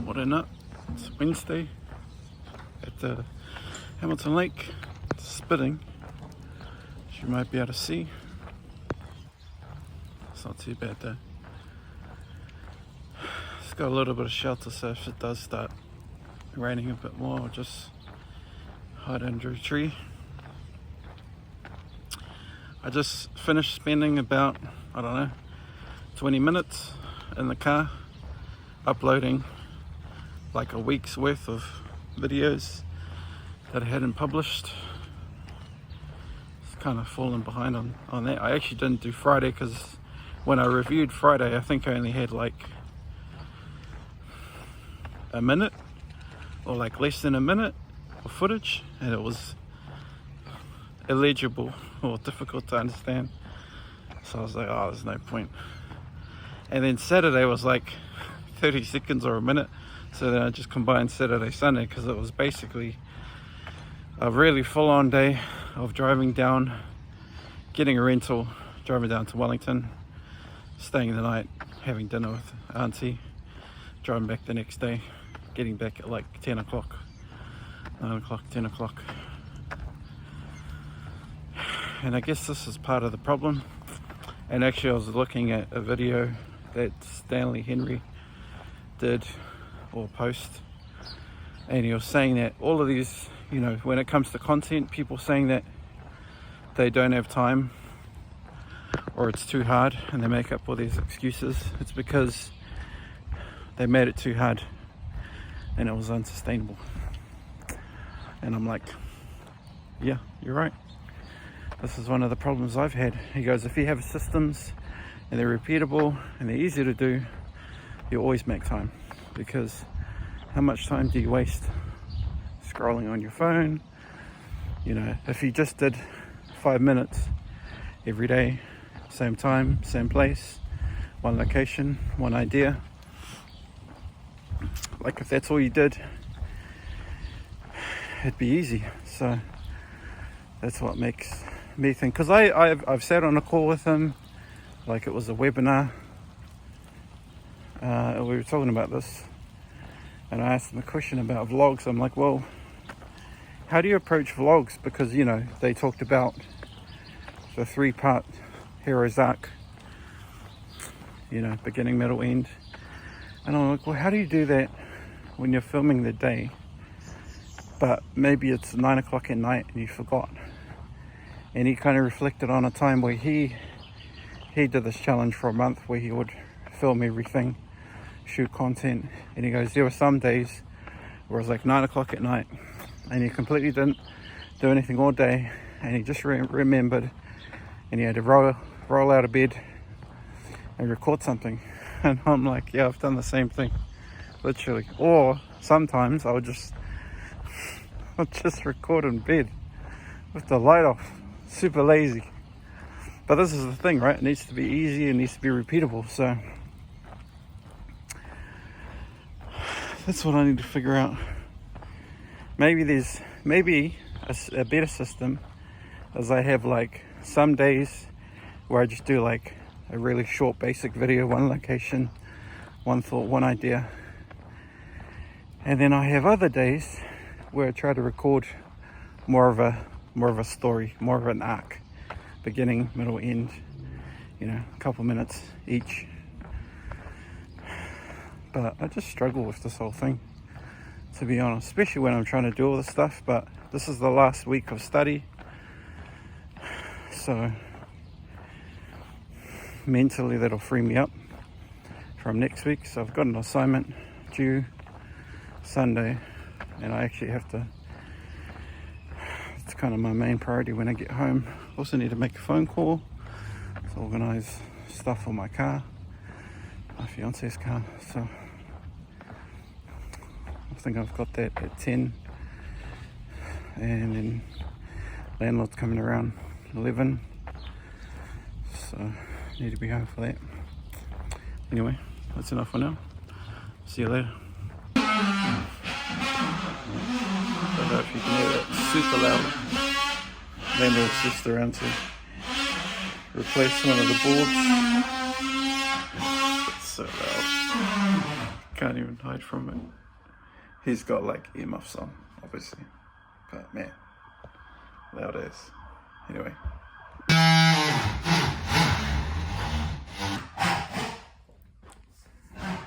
Morning up. It's Wednesday at the Hamilton Lake. It's spitting, as you might be able to see. It's not too bad though. It's got a little bit of shelter, so if it does start raining a bit more, I'll just hide under a tree. I just finished spending about, 20 minutes in the car uploading like a week's worth of videos that I hadn't published. It's kind of fallen behind on that. I actually didn't do Friday because when I reviewed Friday, I think I only had like a minute or like less than a minute of footage, and it was illegible or difficult to understand. So I was like, oh, there's no point. And then Saturday was like 30 seconds or a minute. So then I just combined Saturday, Sunday, because it was basically a really full-on day of driving down, getting a rental, driving down to Wellington, staying the night, having dinner with Auntie, driving back the next day, getting back at like 10 o'clock, 9 o'clock, 10 o'clock. And I guess this is part of the problem. And actually I was looking at a video that Stanley Henry did or post, and he was saying that all of these, when it comes to content, people saying that they don't have time or it's too hard and they make up all these excuses, it's because they made it too hard and it was unsustainable. And I'm like, yeah, you're right. This is one of the problems I've had. He goes, if you have systems and they're repeatable and they're easy to do, you always make time. Because how much time do you waste scrolling on your phone? If you just did 5 minutes every day, same time, same place, one location, one idea, like if that's all you did, it'd be easy. So that's what makes me think, because I've sat on a call with him, like it was a webinar. We were talking about this, and I asked him a question about vlogs. I'm like, well, how do you approach vlogs? Because they talked about the 3-part hero's arc, beginning, middle, end. And I'm like, well, how do you do that when you're filming the day, but maybe it's 9 o'clock at night and you forgot? And he kind of reflected on a time where he did this challenge for a month where he would film everything, shoot content, and he goes, there were some days where it was like 9 o'clock at night and he completely didn't do anything all day, and he just remembered, and he had to roll out of bed and record something. And I'm like, yeah, I've done the same thing, literally. Or sometimes I'll just record in bed with the light off, super lazy. But this is the thing, right? It needs to be easy, it needs to be repeatable. So that's what I need to figure out. Maybe there's a better system, as I have like some days where I just do like a really short basic video, one location, one thought, one idea. And then I have other days where I try to record more of a story, more of an arc, beginning, middle, end, a couple minutes each. But I just struggle with this whole thing, to be honest, especially when I'm trying to do all this stuff. But this is the last week of study, so mentally that'll free me up from next week. So I've got an assignment due Sunday, and I actually have to, it's kind of my main priority when I get home. Also need to make a phone call to organize stuff for my car, my fiance's car. So I think I've got that at 10, and then landlord's coming around 11, so need to be home for that. Anyway, that's enough for now. See you later. I don't know if you can hear that super loud. Landlord's just around to replace one of the boards. It's so loud. can't even hide from it. He's got like earmuffs on, obviously. But man, loud as. Anyway.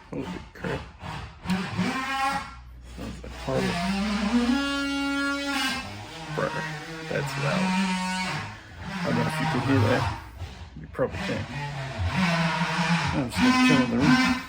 Holy crap. Sounds like horrible. Bro, that's loud. I don't know if you can hear that. You probably can. I'm just gonna turn on the room.